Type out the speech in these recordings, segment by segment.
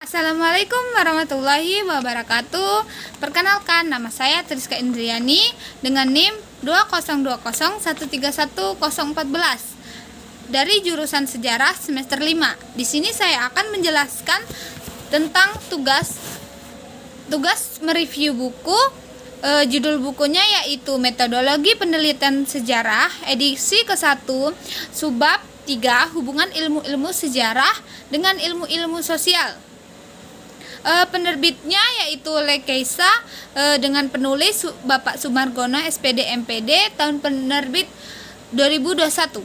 Assalamualaikum warahmatullahi wabarakatuh. Perkenalkan, nama saya Triska Indriani dengan NIM 2020131014 dari jurusan Sejarah semester 5. Di sini saya akan menjelaskan tentang tugas mereview buku. Judul bukunya yaitu Metodologi Penelitian Sejarah edisi ke-1 subbab 3, hubungan ilmu-ilmu sejarah dengan ilmu-ilmu sosial. Penerbitnya yaitu Lekesa dengan penulis Bapak Sumargono SPD MPD, tahun penerbit 2021.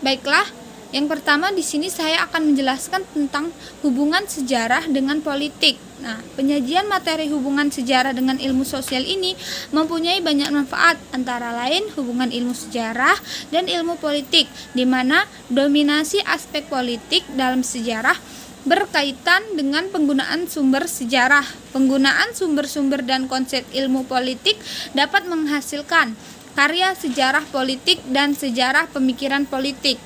Baiklah, yang pertama di sini saya akan menjelaskan tentang hubungan sejarah dengan politik. Nah, penyajian materi hubungan sejarah dengan ilmu sosial ini mempunyai banyak manfaat, antara lain hubungan ilmu sejarah dan ilmu politik, di mana dominasi aspek politik dalam sejarah berkaitan dengan penggunaan sumber sejarah. Penggunaan sumber-sumber dan konsep ilmu politik dapat menghasilkan karya sejarah politik dan sejarah pemikiran politik.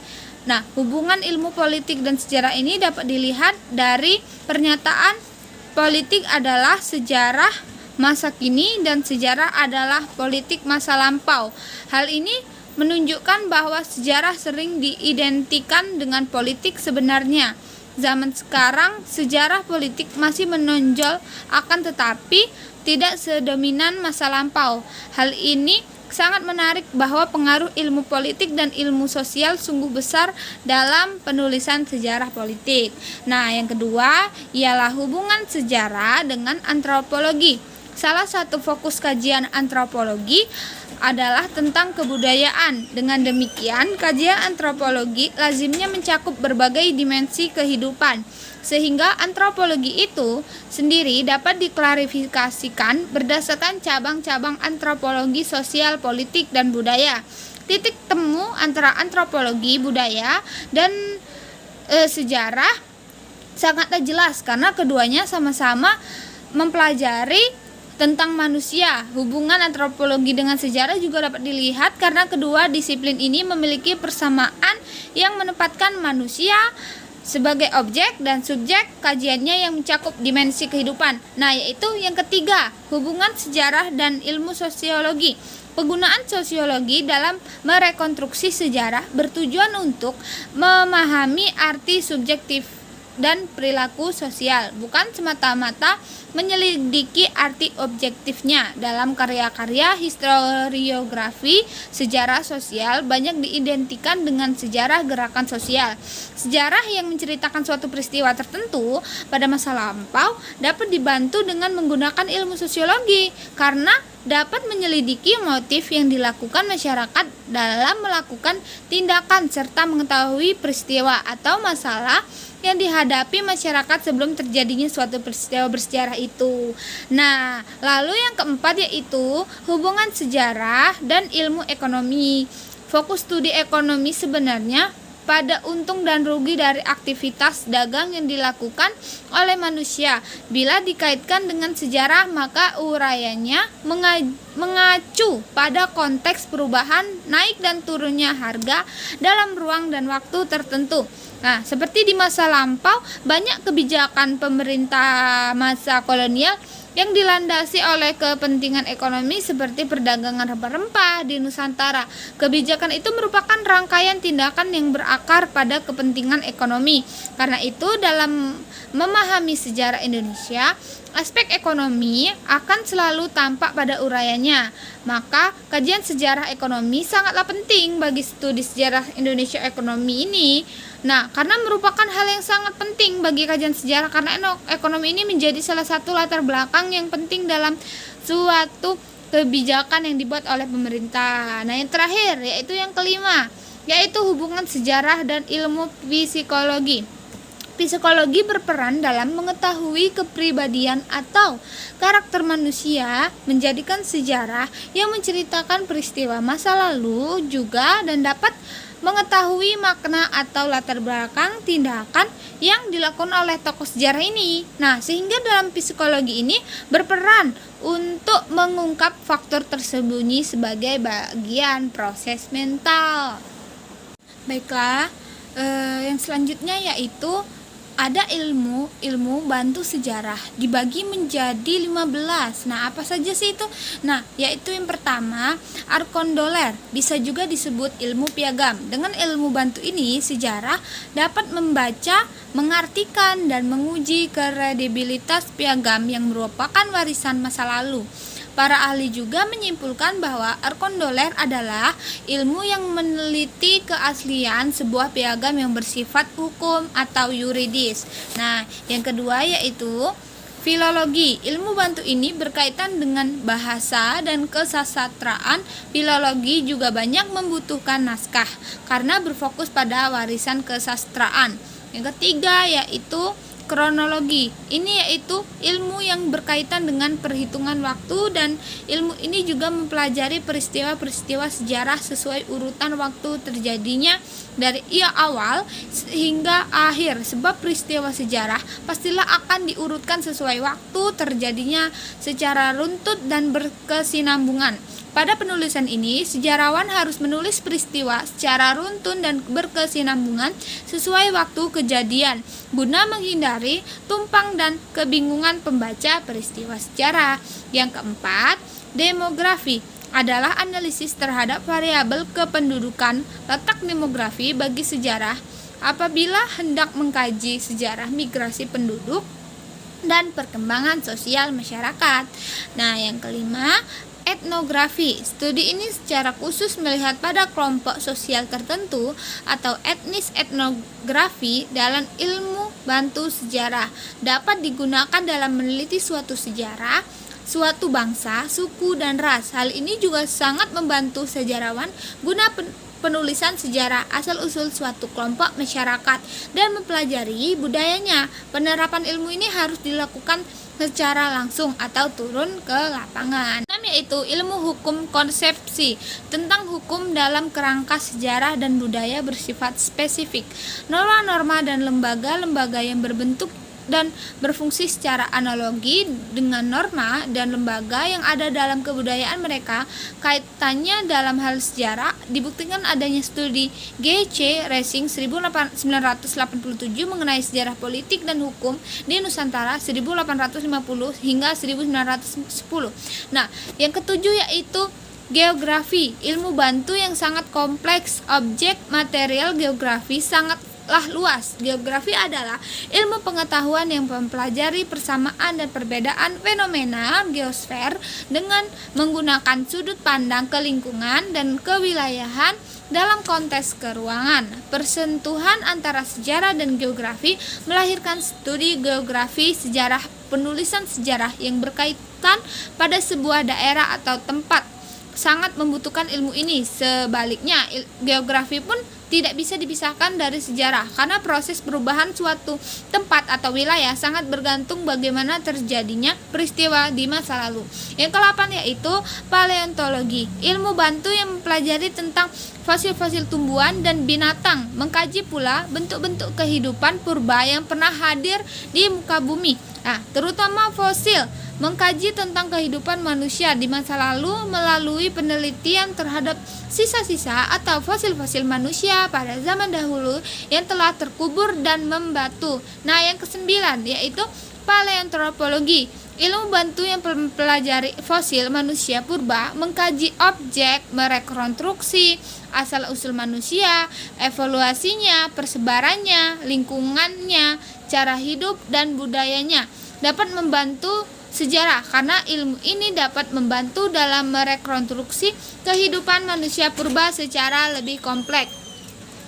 Nah, hubungan ilmu politik dan sejarah ini dapat dilihat dari pernyataan politik adalah sejarah masa kini dan sejarah adalah politik masa lampau. Hal ini menunjukkan bahwa sejarah sering diidentikan dengan politik sebenarnya. Zaman sekarang sejarah politik masih menonjol, akan tetapi tidak sedominan masa lampau. Hal ini sangat menarik bahwa pengaruh ilmu politik dan ilmu sosial sungguh besar dalam penulisan sejarah politik. Nah, yang kedua ialah hubungan sejarah dengan antropologi. Salah satu fokus kajian antropologi adalah tentang kebudayaan. Dengan demikian, kajian antropologi lazimnya mencakup berbagai dimensi kehidupan, sehingga antropologi itu sendiri dapat diklarifikasikan berdasarkan cabang-cabang antropologi sosial, politik, dan budaya. Titik temu antara antropologi, budaya, dan sejarah sangatlah jelas karena keduanya sama-sama mempelajari tentang manusia. Hubungan antropologi dengan sejarah juga dapat dilihat karena kedua disiplin ini memiliki persamaan yang menempatkan manusia sebagai objek dan subjek kajiannya yang mencakup dimensi kehidupan. Nah, yaitu yang ketiga, hubungan sejarah dan ilmu sosiologi. Penggunaan sosiologi dalam merekonstruksi sejarah bertujuan untuk memahami arti subjektif dan perilaku sosial, bukan semata-mata menyelidiki arti objektifnya. Dalam karya-karya historiografi sejarah sosial banyak diidentikan dengan sejarah gerakan sosial. Sejarah yang menceritakan suatu peristiwa tertentu pada masa lampau dapat dibantu dengan menggunakan ilmu sosiologi karena dapat menyelidiki motif yang dilakukan masyarakat dalam melakukan tindakan serta mengetahui peristiwa atau masalah yang dihadapi masyarakat sebelum terjadinya suatu peristiwa bersejarah itu. Nah, lalu yang keempat yaitu hubungan sejarah dan ilmu ekonomi. Fokus studi ekonomi sebenarnya pada untung dan rugi dari aktivitas dagang yang dilakukan oleh manusia. Bila dikaitkan dengan sejarah, maka uraiannya mengacu pada konteks perubahan naik dan turunnya harga dalam ruang dan waktu tertentu. Nah, seperti di masa lampau, banyak kebijakan pemerintah masa kolonial yang dilandasi oleh kepentingan ekonomi seperti perdagangan rempah-rempah di Nusantara. Kebijakan itu merupakan rangkaian tindakan yang berakar pada kepentingan ekonomi. Karena itu, dalam memahami sejarah Indonesia, aspek ekonomi akan selalu tampak pada uraiannya. Maka, kajian sejarah ekonomi sangatlah penting bagi studi sejarah Indonesia ekonomi ini. Nah, karena merupakan hal yang sangat penting bagi kajian sejarah karena ekonomi ini menjadi salah satu latar belakang yang penting dalam suatu kebijakan yang dibuat oleh pemerintah. Nah, yang terakhir yaitu yang kelima, yaitu hubungan sejarah dan ilmu psikologi. Psikologi berperan dalam mengetahui kepribadian atau karakter manusia, menjadikan sejarah yang menceritakan peristiwa masa lalu juga dan dapat mengetahui makna atau latar belakang tindakan yang dilakukan oleh tokoh sejarah ini. Nah, sehingga dalam psikologi ini berperan untuk mengungkap faktor tersembunyi sebagai bagian proses mental. Baiklah, yang selanjutnya yaitu Ada ilmu bantu sejarah dibagi menjadi 15. Nah, apa saja sih itu? Nah, yaitu yang pertama, arkondoler, bisa juga disebut ilmu piagam. Dengan ilmu bantu ini, sejarah dapat membaca, mengartikan, dan menguji kredibilitas piagam yang merupakan warisan masa lalu. Para ahli juga menyimpulkan bahwa arkondoler adalah ilmu yang meneliti keaslian sebuah piagam yang bersifat hukum atau yuridis. Nah, yang kedua yaitu filologi. Ilmu bantu ini berkaitan dengan bahasa dan kesastraan. Filologi juga banyak membutuhkan naskah karena berfokus pada warisan kesastraan. Yang ketiga yaitu kronologi. Ini yaitu ilmu yang berkaitan dengan perhitungan waktu, dan ilmu ini juga mempelajari peristiwa-peristiwa sejarah sesuai urutan waktu terjadinya dari awal hingga akhir. Sebab peristiwa sejarah pastilah akan diurutkan sesuai waktu terjadinya secara runtut dan berkesinambungan. Pada penulisan ini, sejarawan harus menulis peristiwa secara runtun dan berkesinambungan sesuai waktu kejadian, guna menghindari tumpang dan kebingungan pembaca peristiwa sejarah. Yang keempat, demografi adalah analisis terhadap variabel kependudukan. Letak demografi bagi sejarah apabila hendak mengkaji sejarah migrasi penduduk dan perkembangan sosial masyarakat. Nah, yang kelima, etnografi. Studi ini secara khusus melihat pada kelompok sosial tertentu atau etnis. Etnografi dalam ilmu bantu sejarah dapat digunakan dalam meneliti suatu sejarah, suatu bangsa, suku, dan ras. Hal ini juga sangat membantu sejarawan guna penulisan sejarah asal-usul suatu kelompok masyarakat dan mempelajari budayanya. Penerapan ilmu ini harus dilakukan secara langsung atau turun ke lapangan. Yaitu ilmu hukum konsepsi, tentang hukum dalam kerangka sejarah dan budaya bersifat spesifik. Norma-norma dan lembaga-lembaga yang berbentuk dan berfungsi secara analogi dengan norma dan lembaga yang ada dalam kebudayaan mereka. Kaitannya dalam hal sejarah dibuktikan adanya studi G.C. Racing 1987 mengenai sejarah politik dan hukum di Nusantara 1850 hingga 1910. Nah, yang ketujuh yaitu geografi, ilmu bantu yang sangat kompleks. Objek material geografi sangatlah luas. Geografi adalah ilmu pengetahuan yang mempelajari persamaan dan perbedaan fenomena geosfer dengan menggunakan sudut pandang kelingkungan dan kewilayahan dalam konteks keruangan. Persentuhan antara sejarah dan geografi melahirkan studi geografi sejarah, penulisan sejarah yang berkaitan pada sebuah daerah atau tempat sangat membutuhkan ilmu ini. Sebaliknya, geografi pun tidak bisa dipisahkan dari sejarah karena proses perubahan suatu tempat atau wilayah sangat bergantung bagaimana terjadinya peristiwa di masa lalu. Yang ke-8 yaitu paleontologi, ilmu bantu yang mempelajari tentang fosil-fosil tumbuhan dan binatang, mengkaji pula bentuk-bentuk kehidupan purba yang pernah hadir di muka bumi. Nah, terutama fosil, mengkaji tentang kehidupan manusia di masa lalu melalui penelitian terhadap sisa-sisa atau fosil-fosil manusia pada zaman dahulu yang telah terkubur dan membatu. Nah, yang ke-9 yaitu paleontropologi, ilmu bantu yang mempelajari fosil manusia purba, mengkaji objek, merekonstruksi asal-usul manusia, evaluasinya, persebarannya, lingkungannya, cara hidup dan budayanya. Dapat membantu sejarah karena ilmu ini dapat membantu dalam merekonstruksi kehidupan manusia purba secara lebih kompleks.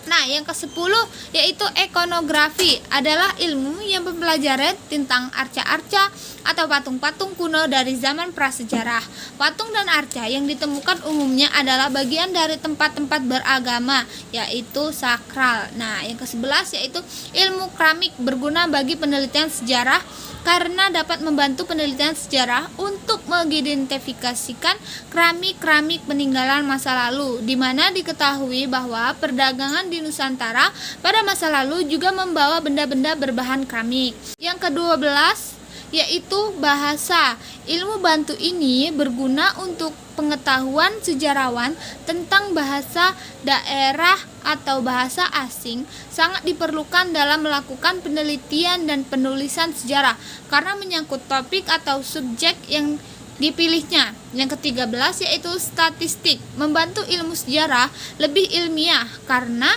Nah, yang ke-10 yaitu ikonografi, adalah ilmu yang mempelajari tentang arca-arca atau patung-patung kuno dari zaman prasejarah. Patung dan arca yang ditemukan umumnya adalah bagian dari tempat-tempat beragama, yaitu sakral. Nah, yang ke-11 yaitu ilmu keramik, berguna bagi penelitian sejarah karena dapat membantu penelitian sejarah untuk mengidentifikasikan keramik-keramik peninggalan masa lalu, di mana diketahui bahwa perdagangan di Nusantara pada masa lalu juga membawa benda-benda berbahan keramik. Yang ke-12 yaitu bahasa, ilmu bantu ini berguna untuk pengetahuan sejarawan tentang bahasa daerah atau bahasa asing, sangat diperlukan dalam melakukan penelitian dan penulisan sejarah karena menyangkut topik atau subjek yang dipilihnya. Yang ke-13 yaitu statistik, membantu ilmu sejarah lebih ilmiah karena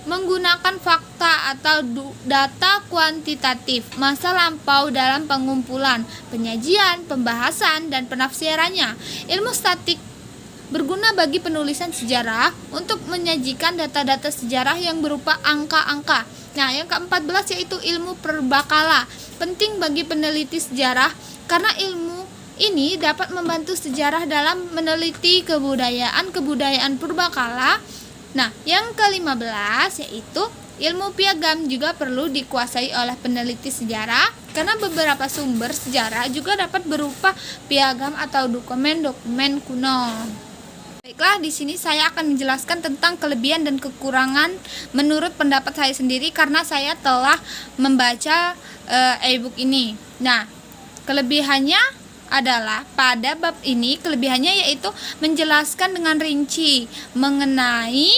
menggunakan fakta atau data kuantitatif masa lampau dalam pengumpulan, penyajian, pembahasan, dan penafsirannya. Ilmu statistik berguna bagi penulisan sejarah untuk menyajikan data-data sejarah yang berupa angka-angka. Nah, yang ke-14 yaitu ilmu perbakala, penting bagi peneliti sejarah karena ilmu ini dapat membantu sejarah dalam meneliti kebudayaan purbakala. Nah, yang ke-15 yaitu ilmu piagam juga perlu dikuasai oleh peneliti sejarah karena beberapa sumber sejarah juga dapat berupa piagam atau dokumen-dokumen kuno. Baiklah, di sini saya akan menjelaskan tentang kelebihan dan kekurangan menurut pendapat saya sendiri karena saya telah membaca e-book ini. Nah, kelebihannya adalah pada bab ini kelebihannya yaitu menjelaskan dengan rinci mengenai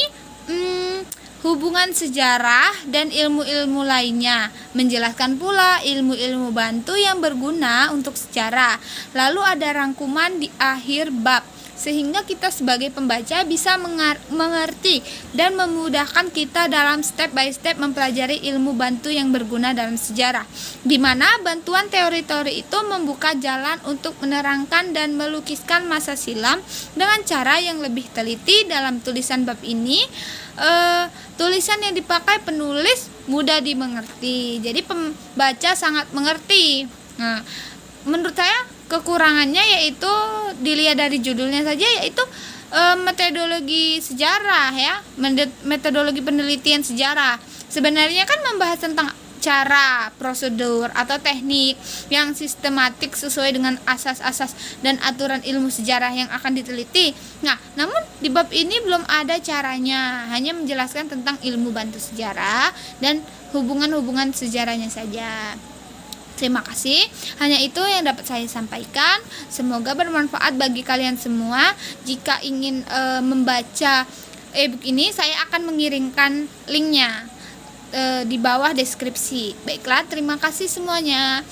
hubungan sejarah dan ilmu-ilmu lainnya, menjelaskan pula ilmu-ilmu bantu yang berguna untuk sejarah. Lalu ada rangkuman di akhir bab sehingga kita sebagai pembaca bisa mengerti dan memudahkan kita dalam step by step mempelajari ilmu bantu yang berguna dalam sejarah, di mana bantuan teori-teori itu membuka jalan untuk menerangkan dan melukiskan masa silam dengan cara yang lebih teliti. Dalam tulisan bab ini tulisan yang dipakai penulis mudah dimengerti, jadi pembaca sangat mengerti. Nah, menurut saya kekurangannya yaitu dilihat dari judulnya saja, yaitu metodologi sejarah ya, metodologi penelitian sejarah. Sebenarnya kan membahas tentang cara, prosedur atau teknik yang sistematik sesuai dengan asas-asas dan aturan ilmu sejarah yang akan diteliti. Nah, namun di bab ini belum ada caranya, hanya menjelaskan tentang ilmu bantu sejarah dan hubungan-hubungan sejarahnya saja. Terima kasih. Hanya itu yang dapat saya sampaikan. Semoga bermanfaat bagi kalian semua. Jika ingin membaca e-book ini, saya akan mengirimkan linknya di bawah deskripsi. Baiklah, terima kasih semuanya.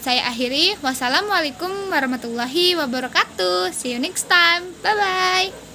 Saya akhiri. Wassalamualaikum warahmatullahi wabarakatuh. See you next time. Bye bye.